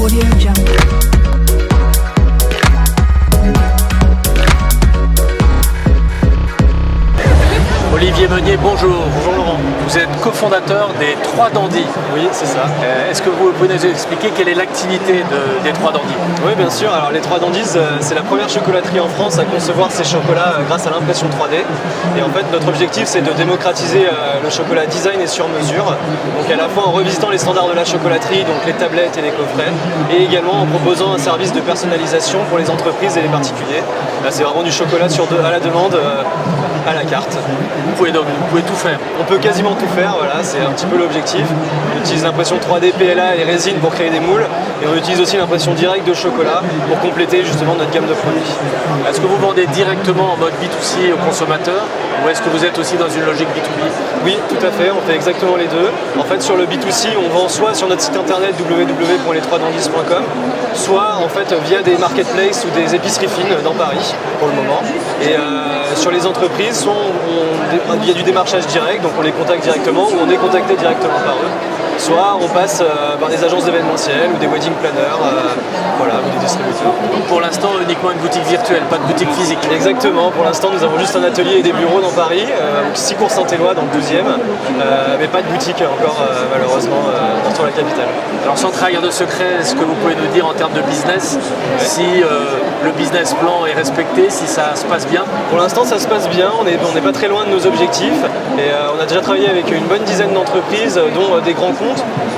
Audio Jungle. Olivier Meunier, bonjour. Bonjour Laurent. Vous êtes cofondateur des Trois Dandys. Oui, c'est ça. Est-ce que vous pouvez nous expliquer quelle est l'activité des Trois Dandys? Oui, bien sûr. Alors les Trois Dandys, c'est la première chocolaterie en France à concevoir ses chocolats grâce à l'impression 3D. Et en fait, notre objectif, c'est de démocratiser le chocolat design et sur mesure. Donc à la fois en revisitant les standards de la chocolaterie, donc les tablettes et les coffrets, et également en proposant un service de personnalisation pour les entreprises et les particuliers. Là, c'est vraiment du chocolat à la demande, à la carte. Vous pouvez tout faire. On peut quasiment tout faire, voilà, c'est un petit peu l'objectif. On utilise l'impression 3D, PLA et résine pour créer des moules. Et on utilise aussi l'impression directe de chocolat pour compléter justement notre gamme de produits. Est-ce que vous vendez directement en mode B2C aux consommateurs ou est-ce que vous êtes aussi dans une logique B2B? Oui, tout à fait, on fait exactement les deux. En fait, sur le B2C, on vend soit sur notre site internet www.les3dandys.com, soit en fait via des marketplaces ou des épiceries fines dans Paris pour le moment. Et sur les entreprises, soit il y a du démarchage direct, donc on les contacte directement ou on est contacté directement par eux. Soit on passe par des agences d'événementiel ou des wedding planners, voilà, ou des distributeurs. Donc pour l'instant uniquement une boutique virtuelle, pas de boutique physique. Exactement, pour l'instant nous avons juste un atelier et des bureaux dans Paris, 6 cours Saint-Éloi dans le 12e, mais pas de boutique encore malheureusement sur la capitale. Alors sans trahir de secret, est-ce que vous pouvez nous dire en termes de business si le business plan est respecté, si ça se passe bien? Pour l'instant ça se passe bien, on n'est pas très loin de nos objectifs et on a déjà travaillé avec une bonne dizaine d'entreprises dont des grands comptes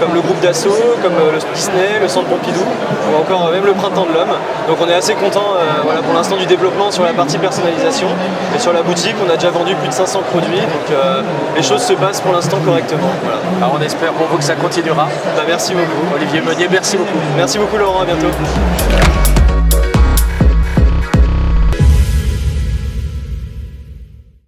comme le groupe Dassault, comme le Disney, le Centre Pompidou ou encore même le Printemps de l'Homme. Donc on est assez content voilà, pour l'instant du développement sur la partie personnalisation et sur la boutique on a déjà vendu plus de 500 produits donc les choses se passent pour l'instant correctement. Voilà. Alors on espère pour vous que ça continuera. Merci beaucoup. Olivier Meunier, merci beaucoup. Merci beaucoup Laurent, à bientôt.